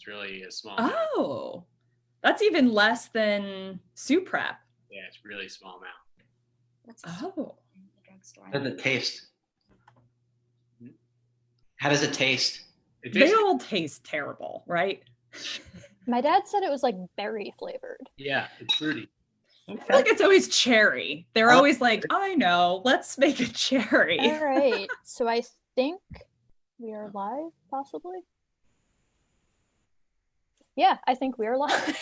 It's really a small amount. Oh, that's even less than soup prep. Yeah, it's really small amount. What's Oh. in the drugstore? How does it taste? How does it taste? They all taste terrible, right? My dad said it was like berry flavored. Yeah, it's fruity. I feel like it's always cherry. They're always like, I know, let's make a cherry. All right. So I think we are live, possibly. Yeah, I think we are live.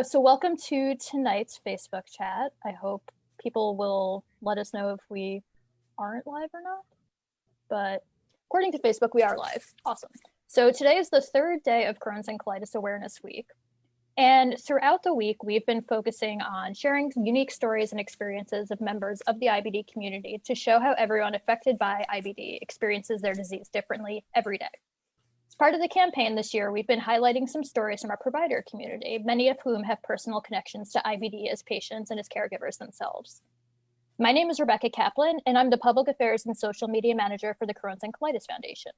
So welcome to tonight's Facebook chat. I hope people will let us know if we aren't live or not. But according to Facebook, we are live. Awesome. So today is the third day of Crohn's and Colitis Awareness Week. And throughout the week, we've been focusing on sharing unique stories and experiences of members of the IBD community to show how everyone affected by IBD experiences their disease differently every day. As part of the campaign this year, we've been highlighting some stories from our provider community, many of whom have personal connections to IBD as patients and as caregivers themselves. My name is Rebecca Kaplan, and I'm the Public Affairs and Social Media Manager for the Crohn's and Colitis Foundation.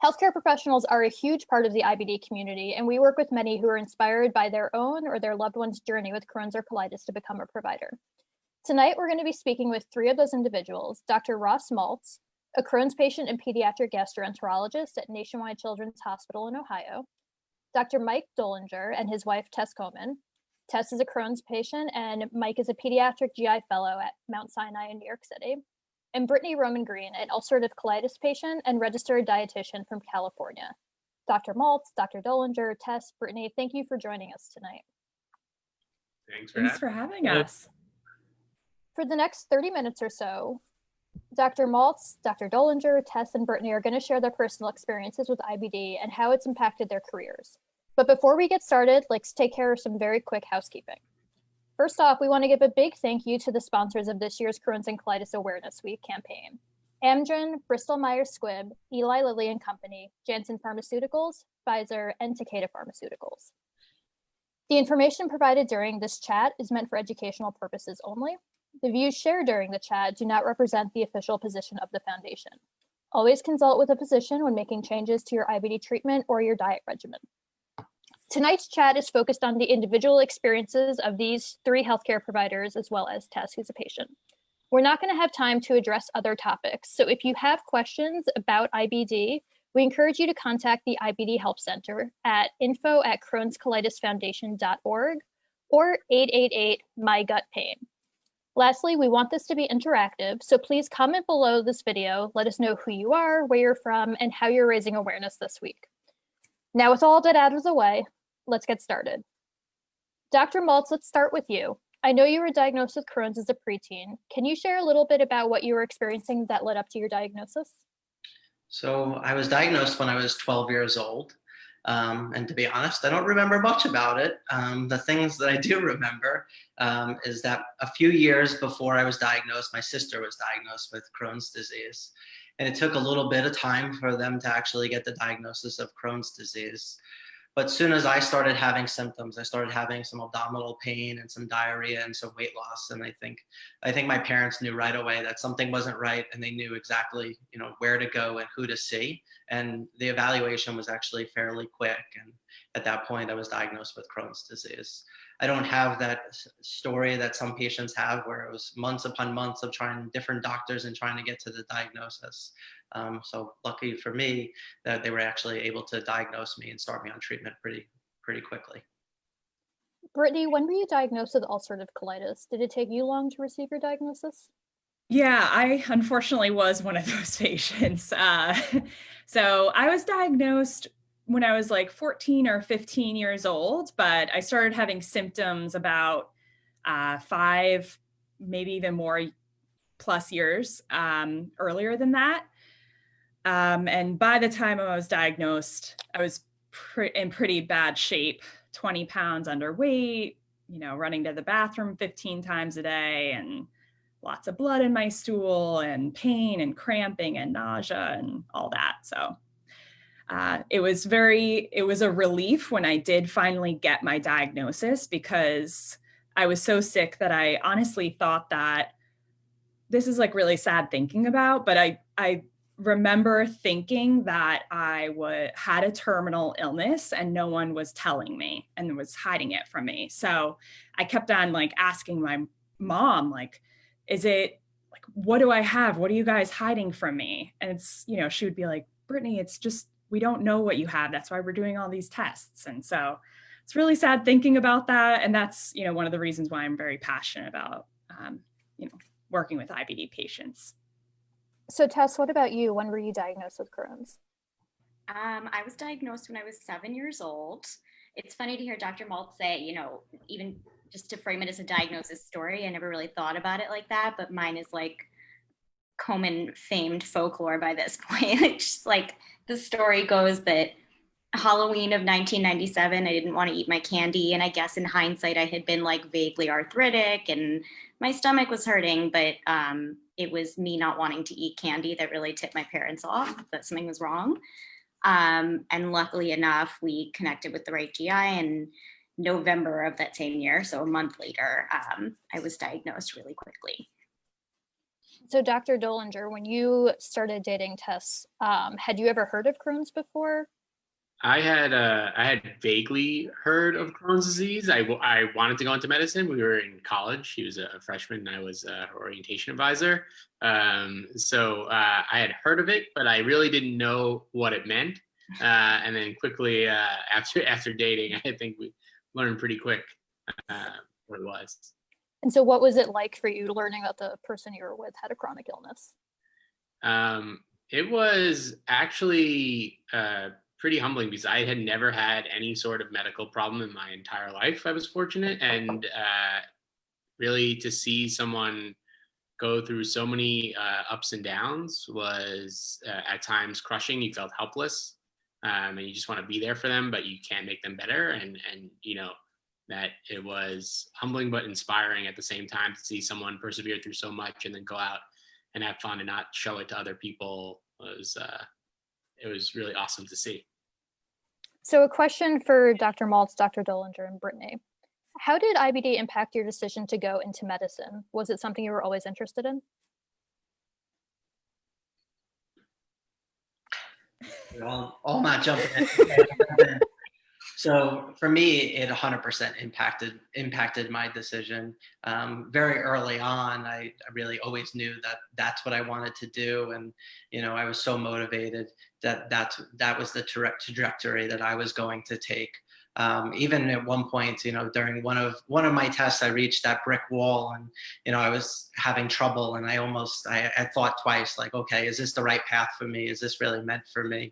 Healthcare professionals are a huge part of the IBD community, and we work with many who are inspired by their own or their loved one's journey with Crohn's or colitis to become a provider. Tonight, we're going to be speaking with three of those individuals: Dr. Ross Maltz, a Crohn's patient and pediatric gastroenterologist at Nationwide Children's Hospital in Ohio; Dr. Mike Dolinger and his wife, Tess Koman. Tess is a Crohn's patient, and Mike is a pediatric GI fellow at Mount Sinai in New York City; and Brittany Roman-Green, an ulcerative colitis patient and registered dietitian from California. Dr. Maltz, Dr. Dolinger, Tess, Brittany, thank you for joining us tonight. Thanks for having us. For the next 30 minutes or so, Dr. Maltz, Dr. Dolinger, Tess, and Brittany are going to share their personal experiences with IBD and how it's impacted their careers. But before we get started, let's take care of some very quick housekeeping. First off, we want to give a big thank you to the sponsors of this year's Crohn's and Colitis Awareness Week campaign: Amgen, Bristol Myers Squibb, Eli Lilly and Company, Janssen Pharmaceuticals, Pfizer, and Takeda Pharmaceuticals. The information provided during this chat is meant for educational purposes only. The views shared during the chat do not represent the official position of the foundation. Always consult with a physician when making changes to your IBD treatment or your diet regimen. Tonight's chat is focused on the individual experiences of these three healthcare providers, as well as Tess, who's a patient. We're not going to have time to address other topics, so if you have questions about IBD, we encourage you to contact the IBD Help Center at info@crohnscolitisfoundation.org or 888-MY-GUT-PAIN. Lastly, we want this to be interactive, so please comment below this video, let us know who you are, where you're from, and how you're raising awareness this week. Now, with all that out of the way, let's get started. Dr. Maltz, let's start with you. I know you were diagnosed with Crohn's as a preteen. Can you share a little bit about what you were experiencing that led up to your diagnosis? So I was diagnosed when I was 12 years old. And to be honest, I don't remember much about it. The things that I do remember is that a few years before I was diagnosed, my sister was diagnosed with Crohn's disease. And it took a little bit of time for them to actually get the diagnosis of Crohn's disease. But as soon as I started having symptoms, I started having some abdominal pain and some diarrhea and some weight loss. And I think my parents knew right away that something wasn't right, and they knew exactly, where to go and who to see. And the evaluation was actually fairly quick. And at that point, I was diagnosed with Crohn's disease. I don't have that story that some patients have, where it was months upon months of trying different doctors and trying to get to the diagnosis. So lucky for me that they were actually able to diagnose me and start me on treatment pretty quickly. Brittany, when were you diagnosed with ulcerative colitis? Did it take you long to receive your diagnosis? Yeah, I unfortunately was one of those patients. So I was diagnosed when I was like 14 or 15 years old, but I started having symptoms about 5, maybe even more plus years earlier than that. And by the time I was diagnosed, I was in pretty bad shape, 20 pounds underweight, running to the bathroom 15 times a day, and lots of blood in my stool, and pain and cramping and nausea and all that. So it was a relief when I did finally get my diagnosis, because I was so sick that I honestly thought that, this is like really sad thinking about, but I remember thinking that I had a terminal illness and no one was telling me and was hiding it from me. So I kept on like asking my mom, like, is it like, what do I have? What are you guys hiding from me? And it's, you know, she would be like, Brittany, it's just, we don't know what you have. That's why we're doing all these tests. And so it's really sad thinking about that. And that's, you know, one of the reasons why I'm very passionate about, you know, working with IBD patients. So Tess, what about you? When were you diagnosed with Crohn's? I was diagnosed when I was 7 years old. It's funny to hear Dr. Maltz say, you know, even just to frame it as a diagnosis story, I never really thought about it like that, but mine is like Koman famed folklore by this point. It's just like the story goes that Halloween of 1997, I didn't want to eat my candy. And I guess in hindsight, I had been like vaguely arthritic and my stomach was hurting, but it was me not wanting to eat candy that really tipped my parents off that something was wrong. And luckily enough, we connected with the right GI in November of that same year. So a month later, I was diagnosed really quickly. So Dr. Dolinger, when you started dating Tess, had you ever heard of Crohn's before? I had vaguely heard of Crohn's disease. I wanted to go into medicine. We were in college. She was a freshman and I was her orientation advisor. So I had heard of it, but I really didn't know what it meant. And then quickly after dating, I think we learned pretty quick what it was. And so what was it like for you learning that the person you were with had a chronic illness? It was actually pretty humbling because I had never had any sort of medical problem in my entire life. I was fortunate, and really to see someone go through so many ups and downs was at times crushing. You felt helpless, and you just want to be there for them, but you can't make them better. And you know that it was humbling but inspiring at the same time to see someone persevere through so much and then go out and have fun and not show it to other people. It was really awesome to see. So a question for Dr. Maltz, Dr. Dolinger, and Brittany. How did IBD impact your decision to go into medicine? Was it something you were always interested in? All not jumping in. So for me, it 100% impacted my decision. Very early on, I really always knew that that's what I wanted to do, and you know, I was so motivated that was the trajectory that I was going to take. Even at one point, you know, during one of my tests, I reached that brick wall, and you know, I was having trouble, and I thought twice, like, okay, is this the right path for me? Is this really meant for me?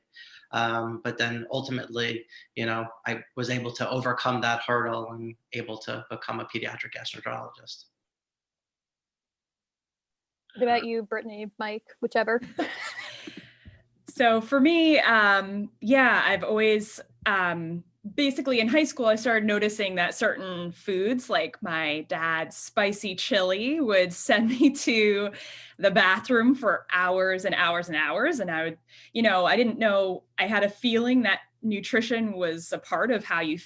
But then ultimately, you know, I was able to overcome that hurdle and able to become a pediatric gastroenterologist. What about you, Brittany, Mike, whichever? So for me, yeah, I've always, basically in high school, I started noticing that certain foods, like my dad's spicy chili, would send me to the bathroom for hours and hours and hours. And I would, you know, I didn't know, I had a feeling that nutrition was a part of how you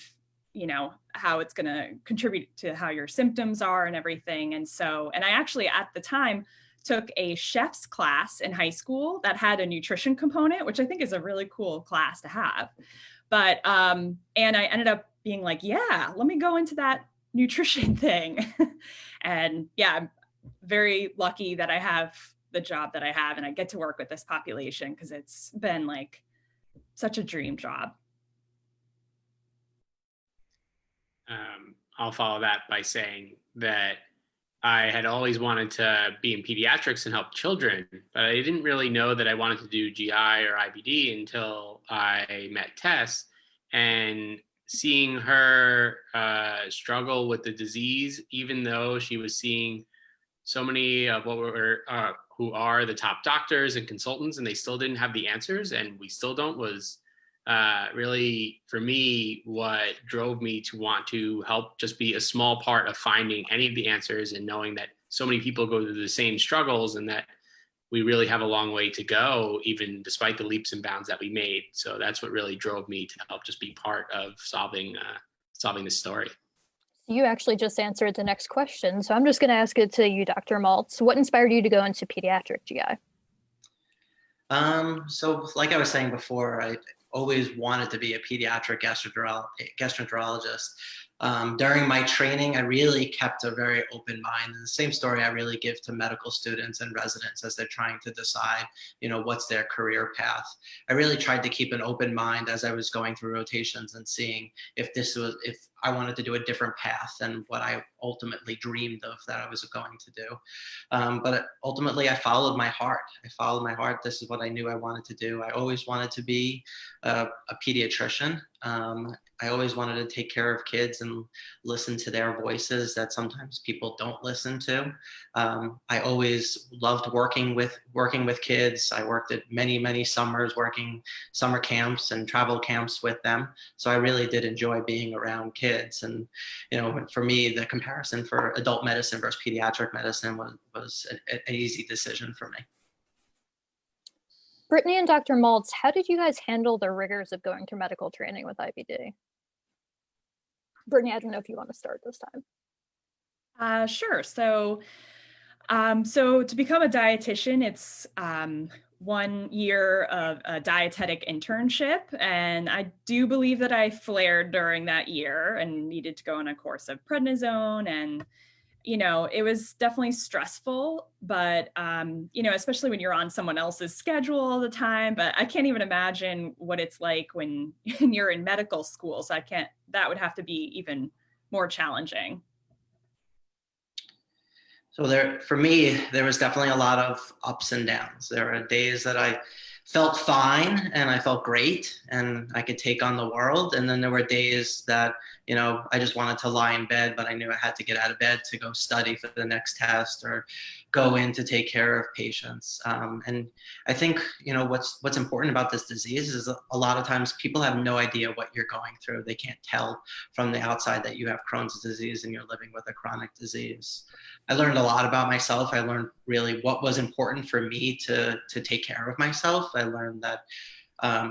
know, how it's going to contribute to how your symptoms are and everything. And so, and I actually at the time took a chef's class in high school that had a nutrition component, which I think is a really cool class to have. But, and I ended up being like, yeah, let me go into that nutrition thing. And yeah, I'm very lucky that I have the job that I have and I get to work with this population because it's been like such a dream job. I'll follow that by saying that I had always wanted to be in pediatrics and help children, but I didn't really know that I wanted to do GI or IBD until I met Tess, and seeing her struggle with the disease, even though she was seeing so many of what were who are the top doctors and consultants, and they still didn't have the answers, and we still don't, was really, for me, what drove me to want to help just be a small part of finding any of the answers and knowing that so many people go through the same struggles and that we really have a long way to go, even despite the leaps and bounds that we made. So that's what really drove me to help just be part of solving this story. You actually just answered the next question. So I'm just going to ask it to you, Dr. Maltz. What inspired you to go into pediatric GI? So like I was saying before, I always wanted to be a pediatric gastroenterologist. During my training, I really kept a very open mind. And the same story I really give to medical students and residents as they're trying to decide, what's their career path. I really tried to keep an open mind as I was going through rotations and seeing if I wanted to do a different path than what I ultimately dreamed of that I was going to do. But ultimately, I followed my heart. This is what I knew I wanted to do. I always wanted to be a pediatrician. I always wanted to take care of kids and listen to their voices that sometimes people don't listen to. I always loved working with kids. I worked at many summers working summer camps and travel camps with them. So I really did enjoy being around kids. And for me, the comparison for adult medicine versus pediatric medicine was an easy decision for me. Brittany and Dr. Maltz, how did you guys handle the rigors of going through medical training with IBD? Brittany, I don't know if you want to start this time. Sure. So to become a dietitian, it's 1 year of a dietetic internship. And I do believe that I flared during that year and needed to go on a course of prednisone. And, it was definitely stressful, but, especially when you're on someone else's schedule all the time. But I can't even imagine what it's like when you're in medical school. So that would have to be even more challenging. So for me, there was definitely a lot of ups and downs. There were days that I felt fine and I felt great and I could take on the world. And then there were days that, I just wanted to lie in bed, but I knew I had to get out of bed to go study for the next test or go in to take care of patients. And I think, what's important about this disease is a lot of times people have no idea what you're going through. They can't tell from the outside that you have Crohn's disease and you're living with a chronic disease. I learned a lot about myself. I learned really what was important for me to take care of myself. I learned that,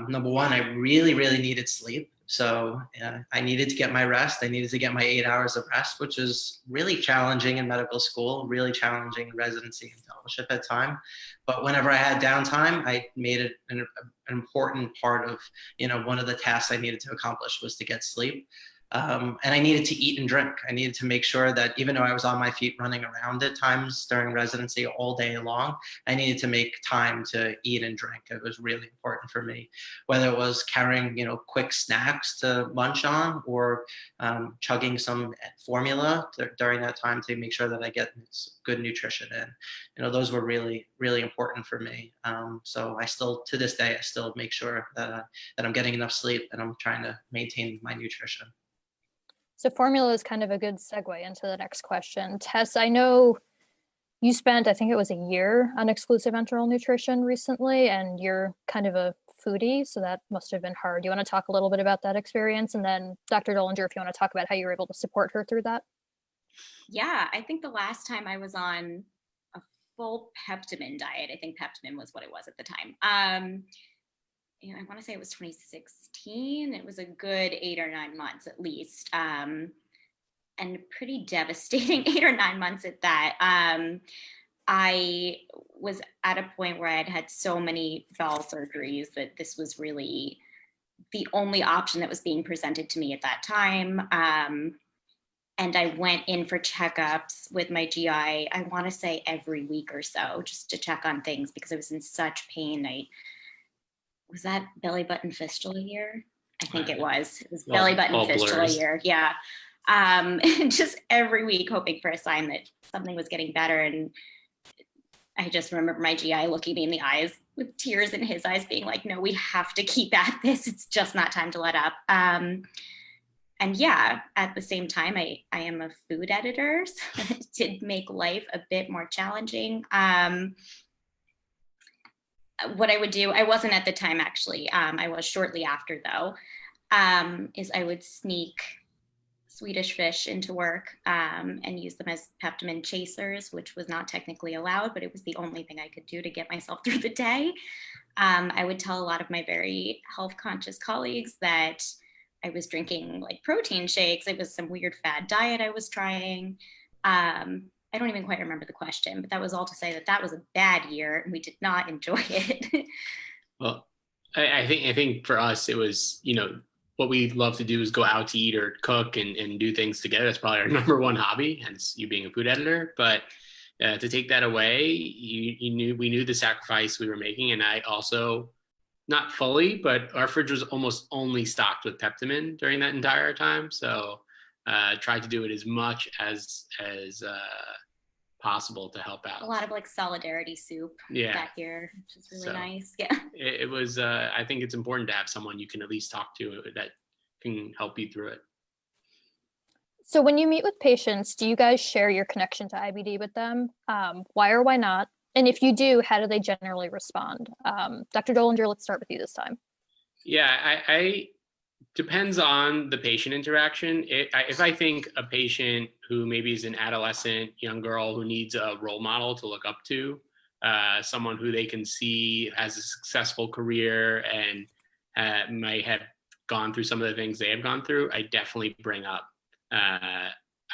number one, I really needed sleep. So I needed to get my rest. I needed to get my 8 hours of rest, which is really challenging in medical school, really challenging in residency and fellowship at time. But whenever I had downtime, I made it an important part of, one of the tasks I needed to accomplish was to get sleep. And I needed to eat and drink. I needed to make sure that even though I was on my feet running around at times during residency all day long, I needed to make time to eat and drink. It was really important for me, whether it was carrying, quick snacks to munch on or chugging some formula during that time to make sure that I get good nutrition in. Those were really important for me. So I still, to this day, I still make sure that I'm getting enough sleep and I'm trying to maintain my nutrition. So formula is kind of a good segue into the next question. Tess, I know you spent, I think it was a year on exclusive enteral nutrition recently, and you're kind of a foodie, so that must have been hard. Do you want to talk a little bit about that experience? And then Dr. Dolinger, if you want to talk about how you were able to support her through that. Yeah, I think the last time I was on a full Peptamen diet, I think Peptamen was what it was at the time. I want to say it was 2016. It was a good 8 or 9 months at least, and pretty devastating 8 or 9 months at that. I was at a point where I had had so many bowel surgeries that this was really the only option that was being presented to me at that time. And I went in for checkups with my GI, I want to say every week or so, just to check on things because I was in such pain. Was that belly button fistula year? I think it was. It was belly button fistula year. Yeah. Just every week hoping for a sign that something was getting better. And I just remember my GI looking me in the eyes with tears in his eyes being like, no, we have to keep at this. It's just not time to let up. And yeah, at the same time, I am a food editor, so it did make life a bit more challenging. What I would do, I wasn't at the time actually, I was shortly after though, is I would sneak Swedish fish into work and use them as Peptamen chasers, which was not technically allowed, but it was the only thing I could do to get myself through the day. I would tell a lot of my very health conscious colleagues that I was drinking like protein shakes. It was some weird fad diet I was trying. I don't even quite remember the question, but that was all to say that that was a bad year and we did not enjoy it. Well, I think for us it was, what we love to do is go out to eat or cook and do things together. That's probably our number one hobby, hence you being a food editor. But to take that away, we knew the sacrifice we were making, and I also, not fully, but our fridge was almost only stocked with Peptamen during that entire time. So tried to do it as much as possible to help out. A lot of like solidarity soup that year, which is really nice. Yeah. It was, I think it's important to have someone you can at least talk to that can help you through it. So when you meet with patients, do you guys share your connection to IBD with them? Why or why not? And if you do, how do they generally respond? Dr. Dolinger, let's start with you this time. Yeah, I depends on the patient interaction. If I think a patient who maybe is an adolescent young girl who needs a role model to look up to, someone who they can see has a successful career and might have gone through some of the things they have gone through, I definitely bring up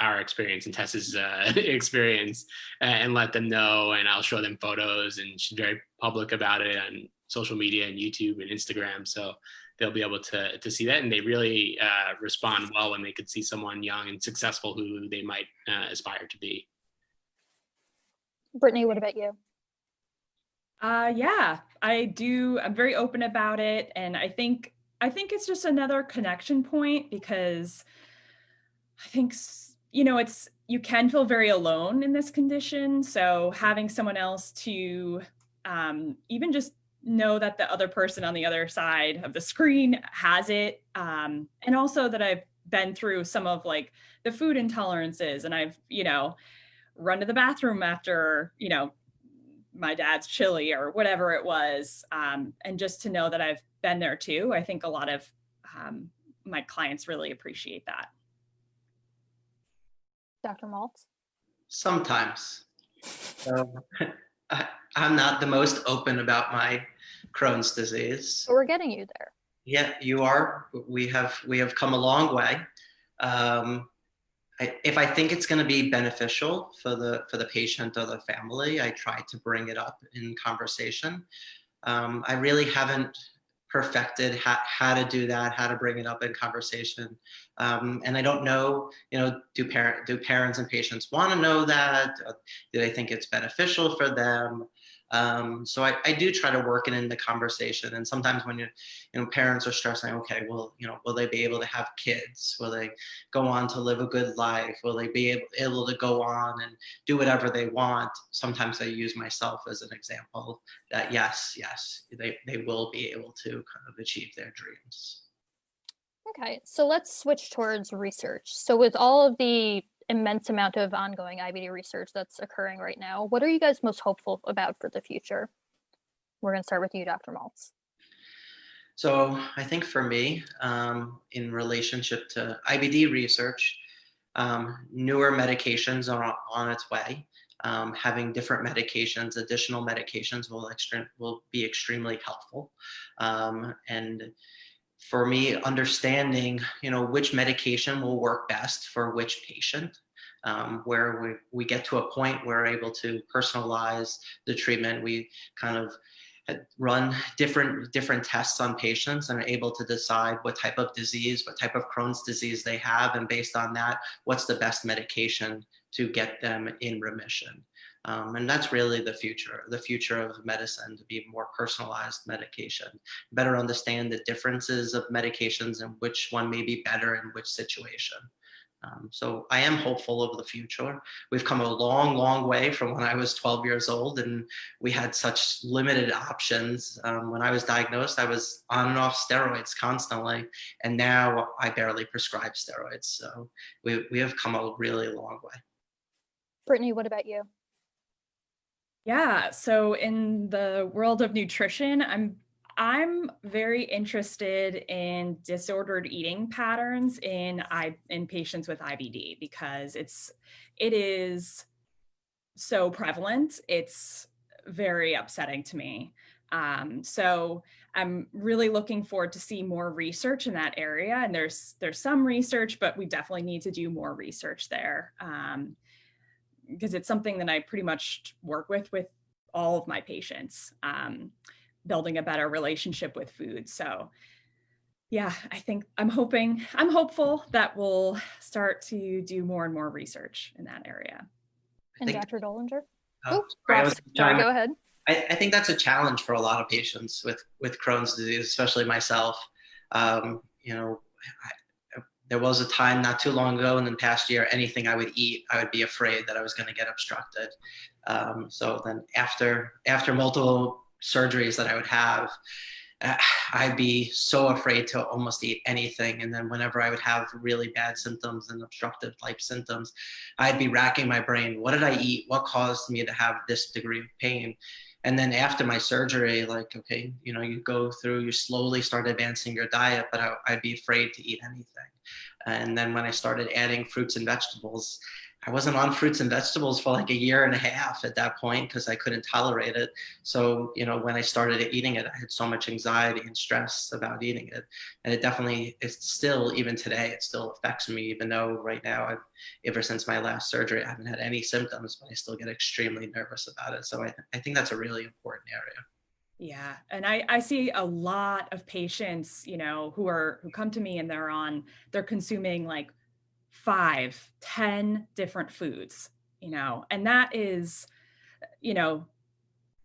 our experience and Tess's experience and let them know, and I'll show them photos, and she's very public about it on social media and YouTube and Instagram. So they'll be able to see that, and they really respond well when they could see someone young and successful who they might aspire to be. Brittany, what about you? Yeah, I do. I'm very open about it. And I think it's just another connection point, because I think, you can feel very alone in this condition. So having someone else to even just know that the other person on the other side of the screen has it. And also that I've been through some of like the food intolerances, and I've, run to the bathroom after, my dad's chili or whatever it was. And just to know that I've been there too. I think a lot of my clients really appreciate that. Dr. Maltz? Sometimes. So I'm not the most open about my Crohn's disease. But we're getting you there. Yeah, you are. We have come a long way. If I think it's going to be beneficial for the patient or the family, I try to bring it up in conversation. I really haven't perfected how to do that, how to bring it up in conversation. And I don't know, do parents and patients want to know that? Do they think it's beneficial for them? So I do try to work it in the conversation. And sometimes when parents are stressing, okay, well, will they be able to have kids? Will they go on to live a good life? Will they be able to go on and do whatever they want? Sometimes I use myself as an example that yes, they will be able to kind of achieve their dreams. Okay, so let's switch towards research. So with all of the immense amount of ongoing IBD research that's occurring right now, what are you guys most hopeful about for the future? We're going to start with you, Dr. Maltz. So I think for me, in relationship to IBD research, newer medications are on its way. Having different medications, additional medications will be extremely helpful. And for me, understanding, which medication will work best for which patient, where we get to a point where we're able to personalize the treatment. We kind of run different tests on patients and are able to decide what type of disease, what type of Crohn's disease they have, and based on that, what's the best medication to get them in remission. And that's really the future of medicine, to be more personalized medication, better understand the differences of medications and which one may be better in which situation. So I am hopeful of the future. We've come a long, long way from when I was 12 years old, and we had such limited options. When I was diagnosed, I was on and off steroids constantly, and now I barely prescribe steroids. So we have come a really long way. Brittany, what about you? Yeah, so in the world of nutrition, I'm very interested in disordered eating patterns in patients with IBD, because it is so prevalent. It's very upsetting to me. So I'm really looking forward to see more research in that area. And there's some research, but we definitely need to do more research there. because it's something that I pretty much work with all of my patients, building a better relationship with food. So yeah, I think I'm hopeful that we'll start to do more and more research in that area. And Dr. Dolinger? Sorry, go ahead. I think that's a challenge for a lot of patients with Crohn's disease, especially myself. There was a time not too long ago in the past year, anything I would eat, I would be afraid that I was going to get obstructed. So then after multiple surgeries that I would have, I'd be so afraid to almost eat anything. And then whenever I would have really bad symptoms and obstructive type symptoms, I'd be racking my brain. What did I eat? What caused me to have this degree of pain? And then after my surgery, like, okay, you slowly start advancing your diet, but I'd be afraid to eat anything. And then when I started adding fruits and vegetables, I wasn't on fruits and vegetables for like a year and a half at that point because I couldn't tolerate it. So, when I started eating it, I had so much anxiety and stress about eating it. And it's still, even today, it still affects me, even though right now, ever since my last surgery, I haven't had any symptoms, but I still get extremely nervous about it. So I think that's a really important area. Yeah. And I see a lot of patients, who come to me and they're consuming like 5-10 different foods, and that is,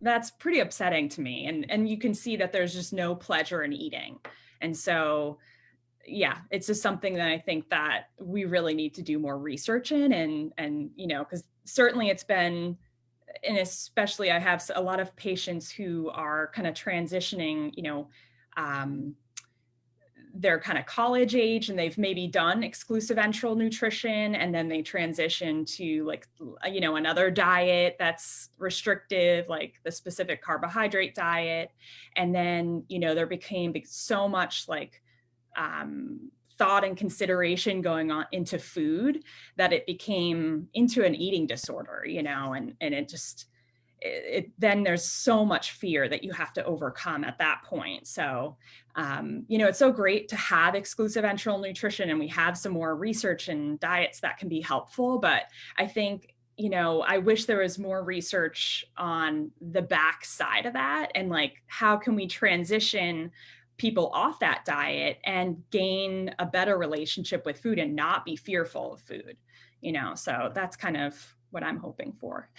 that's pretty upsetting to me. And you can see that there's just no pleasure in eating. And so, yeah, it's just something that I think that we really need to do more research in and, because certainly it's been, and especially I have a lot of patients who are kind of transitioning, they're kind of college age and they've maybe done exclusive enteral nutrition and then they transition to like, another diet that's restrictive, like the specific carbohydrate diet. And then, there became so much like thought and consideration going on into food that it became into an eating disorder, and it just, then there's so much fear that you have to overcome at that point. So, it's so great to have exclusive enteral nutrition and we have some more research and diets that can be helpful. But I think, I wish there was more research on the back side of that and like, how can we transition people off that diet and gain a better relationship with food and not be fearful of food, so that's kind of what I'm hoping for.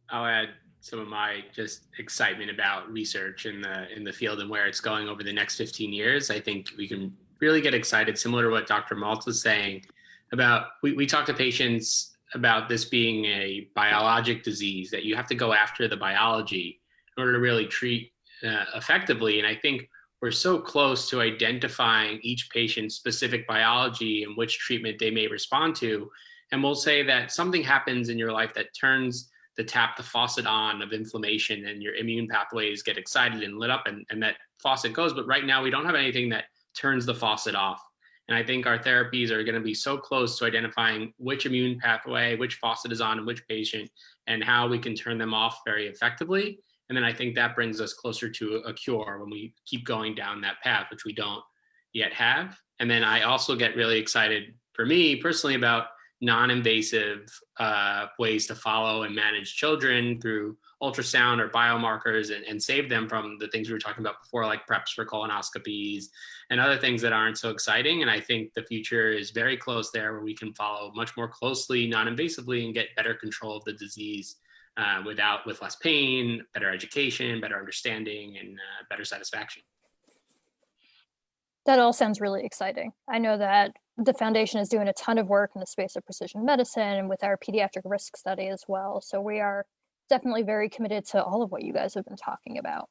I'll add some of my just excitement about research in the field and where it's going over the next 15 years. I think we can really get excited, similar to what Dr. Maltz was saying about, we talk to patients about this being a biologic disease, that you have to go after the biology in order to really treat effectively. And I think we're so close to identifying each patient's specific biology and which treatment they may respond to. And we'll say that something happens in your life that turns the faucet on of inflammation and your immune pathways get excited and lit up and that faucet goes. But right now we don't have anything that turns the faucet off. And I think our therapies are going to be so close to identifying which immune pathway, which faucet is on in which patient, and how we can turn them off very effectively. And then I think that brings us closer to a cure when we keep going down that path, which we don't yet have. And then I also get really excited, for me personally, about non-invasive ways to follow and manage children through ultrasound or biomarkers and save them from the things we were talking about before, like preps for colonoscopies and other things that aren't so exciting. And I think the future is very close there, where we can follow much more closely, non-invasively, and get better control of the disease with less pain, better education, better understanding, and better satisfaction. That all sounds really exciting. I know that the foundation is doing a ton of work in the space of precision medicine and with our pediatric risk study as well. So we are definitely very committed to all of what you guys have been talking about.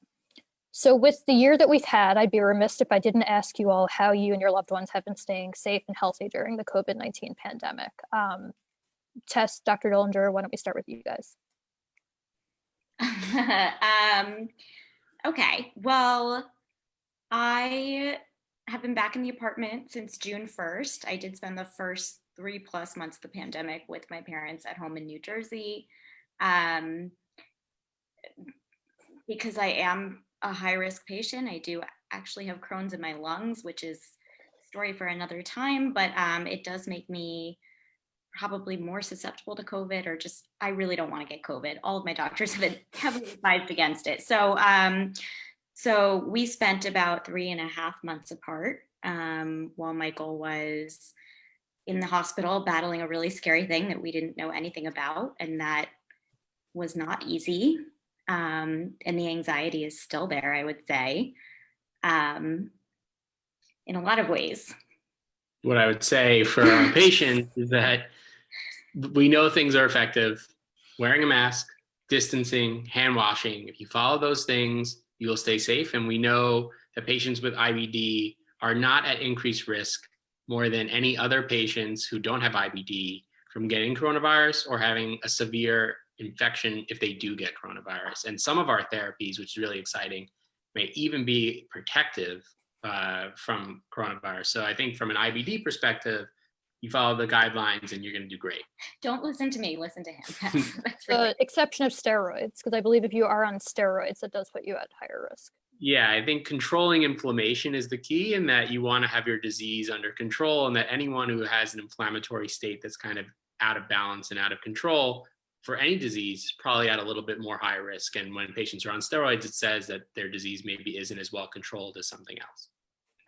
So with the year that we've had, I'd be remiss if I didn't ask you all how you and your loved ones have been staying safe and healthy during the COVID-19 pandemic. Tess, Dr. Dolinger, why don't we start with you guys? Okay, well, I have been back in the apartment since June 1st. I did spend the first 3+ months of the pandemic with my parents at home in New Jersey. Because I am a high-risk patient, I do actually have Crohn's in my lungs, which is story for another time, but it does make me probably more susceptible to COVID, or just, I really don't want to get COVID. All of my doctors have been heavily advised against it. So we spent about 3.5 months apart while Michael was in the hospital battling a really scary thing that we didn't know anything about. And that was not easy. And the anxiety is still there, I would say, in a lot of ways. What I would say for our patients is that we know things are effective. Wearing a mask, distancing, hand washing. If you follow those things, you'll stay safe. And we know that patients with IBD are not at increased risk more than any other patients who don't have IBD from getting coronavirus or having a severe infection if they do get coronavirus. And some of our therapies, which is really exciting, may even be protective from coronavirus. So I think from an IBD perspective, you follow the guidelines and you're going to do great. Don't listen to me, listen to him. That's The really exception of steroids, because I believe if you are on steroids, it does put you at higher risk. Yeah, I think controlling inflammation is the key, in that you want to have your disease under control, and that anyone who has an inflammatory state that's kind of out of balance and out of control for any disease is probably at a little bit more high risk. And when patients are on steroids, it says that their disease maybe isn't as well controlled as something else.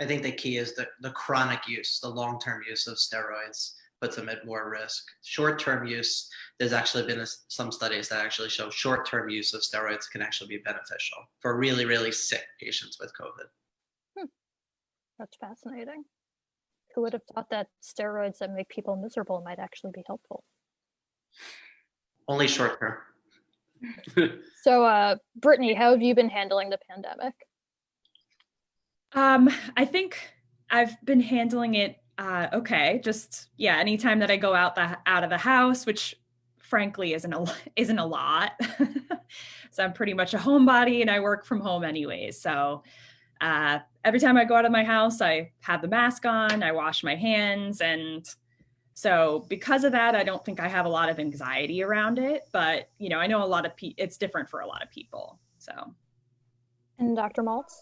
I think the key is the chronic use, the long-term use of steroids puts them at more risk. Short-term use, there's actually been some studies that actually show short-term use of steroids can actually be beneficial for really, really sick patients with COVID. That's fascinating. Who would have thought that steroids that make people miserable might actually be helpful? Only short-term. So, Brittany, how have you been handling the pandemic? I think I've been handling it okay. Just anytime that I go out of the house, which frankly isn't a lot. So I'm pretty much a homebody and I work from home anyways. So every time I go out of my house, I have the mask on, I wash my hands, and so because of that, I don't think I have a lot of anxiety around it. But I know a lot of it's different for a lot of people. So. And Dr. Maltz?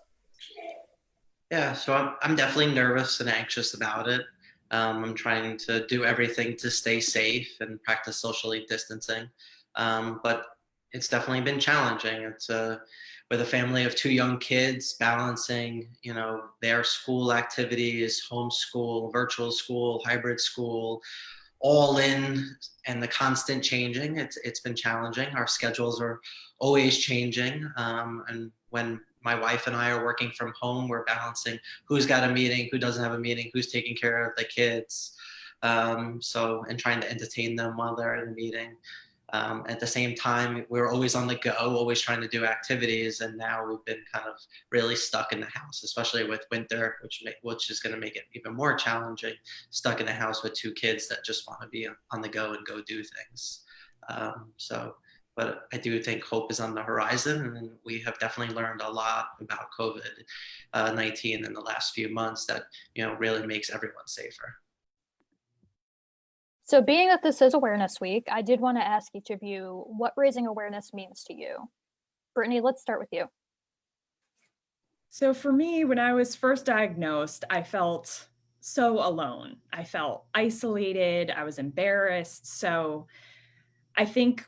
Yeah, so I'm definitely nervous and anxious about it. I'm trying to do everything to stay safe and practice socially distancing. But it's definitely been challenging. It's with a family of 2 young kids, balancing, their school activities, homeschool, virtual school, hybrid school, all in, and the constant changing. It's been challenging. Our schedules are always changing. And when my wife and I are working from home, we're balancing who's got a meeting, who doesn't have a meeting, who's taking care of the kids. And trying to entertain them while they're in the meeting. At the same time, we're always on the go, always trying to do activities. And now we've been kind of really stuck in the house, especially with winter, which is going to make it even more challenging, stuck in the house with 2 kids that just want to be on the go and go do things. But I do think hope is on the horizon, and we have definitely learned a lot about COVID-19 in the last few months that really makes everyone safer. So being that this is Awareness Week, I did want to ask each of you what raising awareness means to you. Brittany, let's start with you. So for me, when I was first diagnosed, I felt so alone. I felt isolated. I was embarrassed. So I think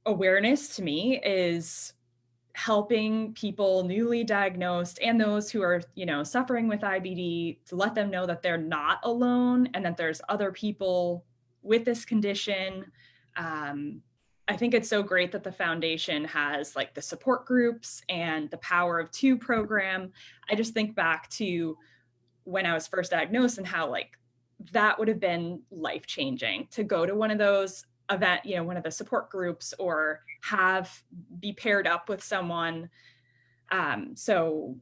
awareness to me is helping people newly diagnosed and those who are, suffering with IBD, to let them know that they're not alone and that there's other people with this condition. I think it's so great that the foundation has like the support groups and the Power of 2 program. I just think back to when I was first diagnosed and how that would have been life-changing to go to one of those one of the support groups, or be paired up with someone. So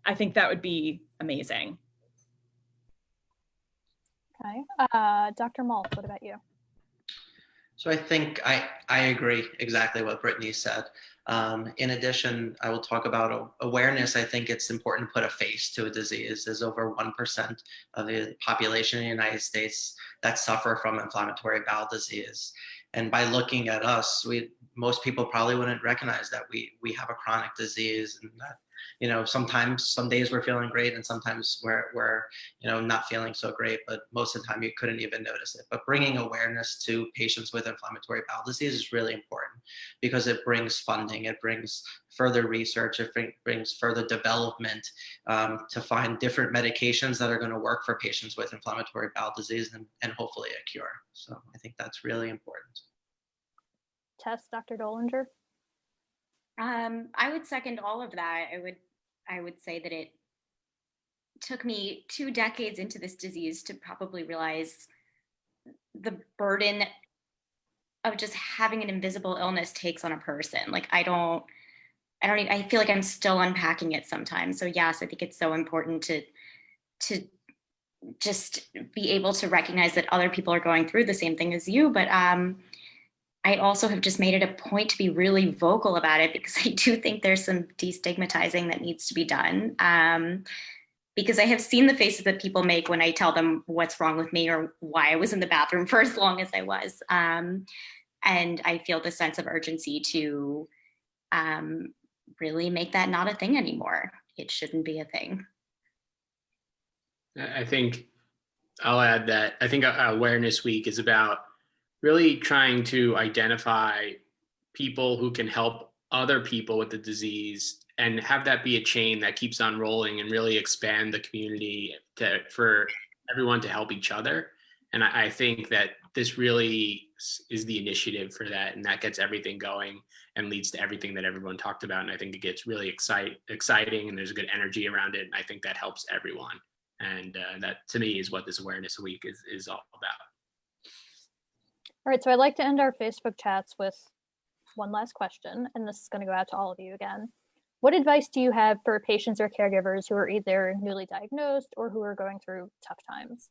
I think that would be amazing. Okay. Dr. Maltz, what about you? So I think I agree exactly what Brittany said. In addition, I will talk about awareness. I think it's important to put a face to a disease. There's over 1% of the population in the United States that suffer from inflammatory bowel disease. And by looking at us, most people probably wouldn't recognize that we have a chronic disease, and that, you know, sometimes some days we're feeling great and sometimes we're you know, not feeling so great, but most of the time you couldn't even notice it. But bringing awareness to patients with inflammatory bowel disease is really important, because it brings funding, it brings further research, it brings further development to find different medications that are going to work for patients with inflammatory bowel disease, and hopefully a cure. So I think that's really important. Tess, Dr. Dolinger? I would second all of that. I would say that it took me 2 decades into this disease to probably realize the burden of just having an invisible illness takes on a person. Like, I feel like I'm still unpacking it sometimes. So yes, I think it's so important to just be able to recognize that other people are going through the same thing as you. But I also have just made it a point to be really vocal about it, because I do think there's some destigmatizing that needs to be done. Because I have seen the faces that people make when I tell them what's wrong with me or why I was in the bathroom for as long as I was. And I feel the sense of urgency to really make that not a thing anymore. It shouldn't be a thing. I think I'll add that I think Awareness Week is about really trying to identify people who can help other people with the disease, and have that be a chain that keeps on rolling, and really expand the community for everyone to help each other. And I think that this really is the initiative for that, and that gets everything going and leads to everything that everyone talked about. And I think it gets really exciting, and there's a good energy around it. And I think that helps everyone. And that, to me, is what this Awareness Week is all about. All right, so I'd like to end our Facebook chats with one last question, and this is going to go out to all of you again. What advice do you have for patients or caregivers who are either newly diagnosed or who are going through tough times?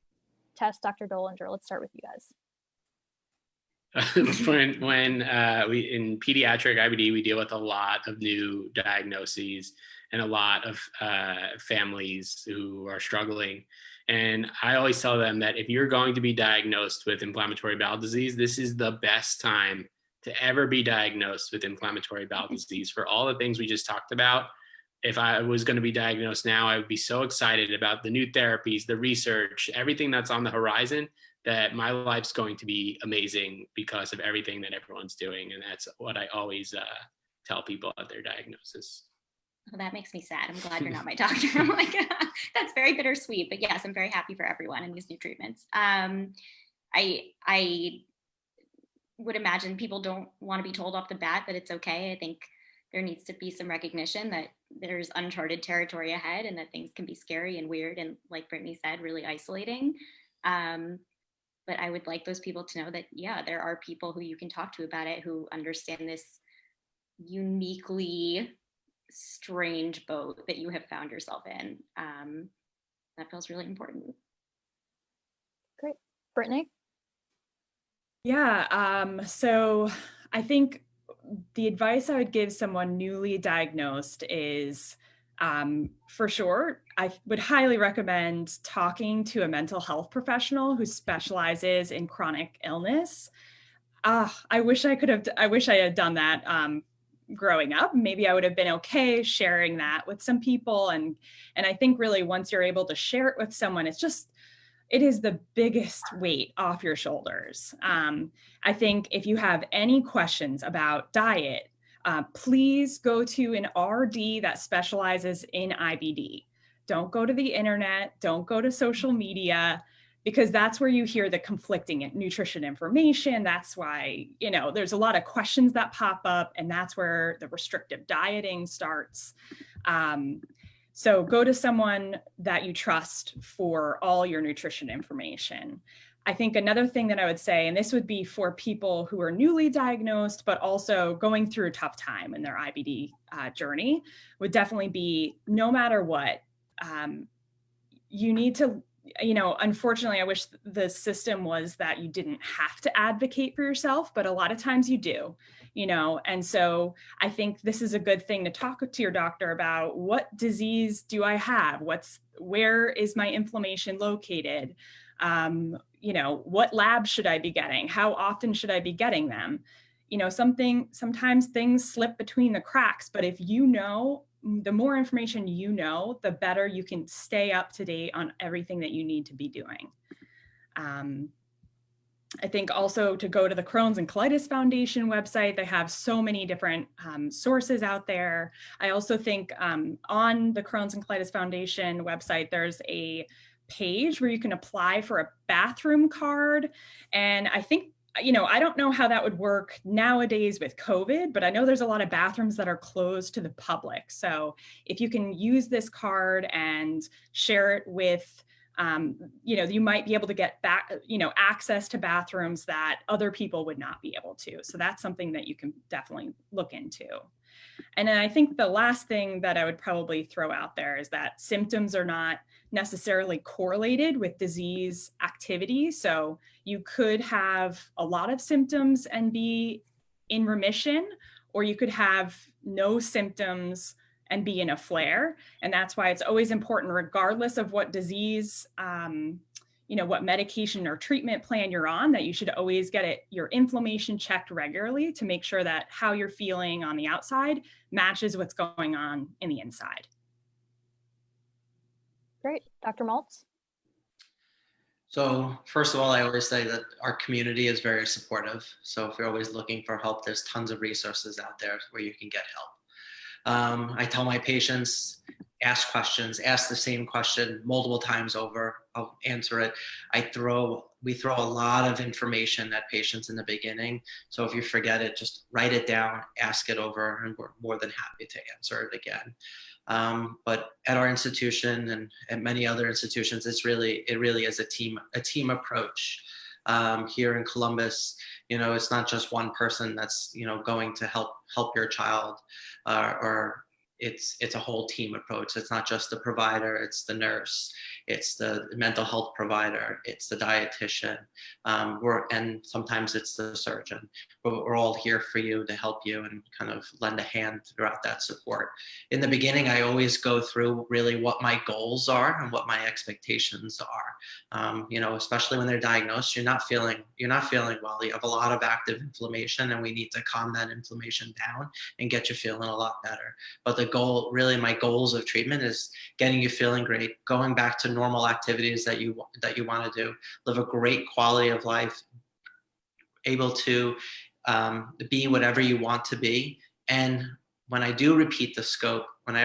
Tess, Dr. Dolinger, let's start with you guys. when we in pediatric IBD, we deal with a lot of new diagnoses and a lot of families who are struggling. And I always tell them that if you're going to be diagnosed with inflammatory bowel disease, this is the best time to ever be diagnosed with inflammatory bowel disease for all the things we just talked about. If I was going to be diagnosed now, I would be so excited about the new therapies, the research, everything that's on the horizon, that my life's going to be amazing because of everything that everyone's doing. And that's what I always tell people at their diagnosis. Well, that makes me sad. I'm glad you're not my doctor. I'm like, that's very bittersweet. But yes, I'm very happy for everyone in these new treatments. I would imagine people don't want to be told off the bat that it's okay. I think there needs to be some recognition that there's uncharted territory ahead, and that things can be scary and weird, and, like Brittany said, really isolating. But I would like those people to know that, yeah, there are people who you can talk to about it, who understand this uniquely strange boat that you have found yourself in. That feels really important. Great. Brittany? Yeah, so I think the advice I would give someone newly diagnosed is, for sure, I would highly recommend talking to a mental health professional who specializes in chronic illness. I wish I had done that growing up. Maybe I would have been okay sharing that with some people. And I think really once you're able to share it with someone, it is the biggest weight off your shoulders. I think if you have any questions about diet, please go to an RD that specializes in IBD. Don't go to the internet, don't go to social media, because that's where you hear the conflicting nutrition information. That's why, there's a lot of questions that pop up, and that's where the restrictive dieting starts. So go to someone that you trust for all your nutrition information. I think another thing that I would say, and this would be for people who are newly diagnosed, but also going through a tough time in their IBD journey, would definitely be, no matter what, you need to, unfortunately, I wish the system was that you didn't have to advocate for yourself, but a lot of times you do. And so I think this is a good thing to talk to your doctor about. What disease do I have? Where is my inflammation located? You know, what labs should I be getting? How often should I be getting them? You know, sometimes things slip between the cracks, but if you know, the more information you know, the better you can stay up to date on everything that you need to be doing. I think also to go to the Crohn's and Colitis Foundation website, they have so many different sources out there. I also think on the Crohn's and Colitis Foundation website, there's a page where you can apply for a bathroom card. And I think, you know, I don't know how that would work nowadays with COVID, but I know there's a lot of bathrooms that are closed to the public. So if you can use this card and share it with, you know, you might be able to get back, you know, access to bathrooms that other people would not be able to. So that's something that you can definitely look into. And then I think the last thing that I would probably throw out there is that symptoms are not necessarily correlated with disease activity. So you could have a lot of symptoms and be in remission, or you could have no symptoms and be in a flare. And that's why it's always important, regardless of what disease, you know, what medication or treatment plan you're on, that you should always get your inflammation checked regularly to make sure that how you're feeling on the outside matches what's going on in the inside. Great. Dr. Maltz? So first of all, I always say that our community is very supportive. So if you're always looking for help, there's tons of resources out there where you can get help. I tell my patients, ask questions, ask the same question multiple times over. I'll answer it. We throw a lot of information at patients in the beginning. So if you forget it, just write it down, ask it over, and we're more than happy to answer it again. But at our institution and at many other institutions, it really is a team approach. Here in Columbus, you know, it's not just one person that's, you know, going to help your child, or it's a whole team approach. It's not just the provider, it's the nurse, it's the mental health provider, it's the dietitian, and sometimes it's the surgeon. But we're all here for you to help you and kind of lend a hand throughout that support. In the beginning, I always go through really what my goals are and what my expectations are. You know, especially when they're diagnosed, you're not feeling well. You have a lot of active inflammation, and we need to calm that inflammation down and get you feeling a lot better. But my goals of treatment is getting you feeling great, going back to normal activities that you want to do, live a great quality of life, able to be whatever you want to be. And when I do repeat the scope, that when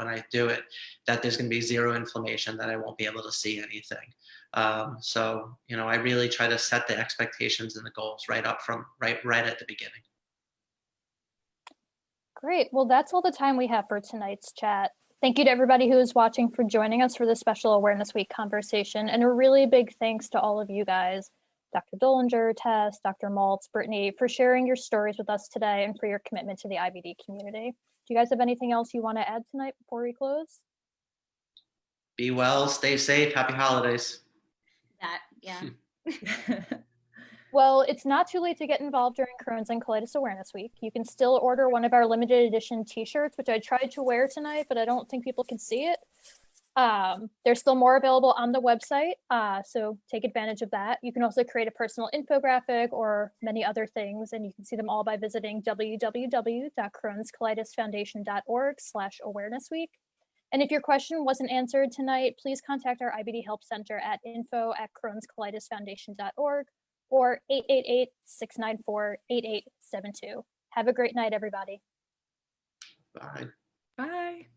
I do it, that there's going to be zero inflammation, that I won't be able to see anything. So, you know, I really try to set the expectations and the goals right at the beginning. Great. Well, that's all the time we have for tonight's chat. Thank you to everybody who is watching for joining us for this special Awareness Week conversation. And a really big thanks to all of you guys, Dr. Dolinger, Tess, Dr. Maltz, Brittany, for sharing your stories with us today and for your commitment to the IBD community. Do you guys have anything else you want to add tonight before we close? Be well, stay safe, happy holidays. Yeah. Well, it's not too late to get involved during Crohn's and Colitis Awareness Week. You can still order one of our limited edition t-shirts, which I tried to wear tonight, but I don't think people can see it. There's still more available on the website, so take advantage of that. You can also create a personal infographic or many other things, and you can see them all by visiting www.crohnscolitisfoundation.org/awarenessweek. And if your question wasn't answered tonight, please contact our IBD Help Center at info@crohnscolitisfoundation.org or 888-694-8872. Have a great night, everybody. Bye. Bye.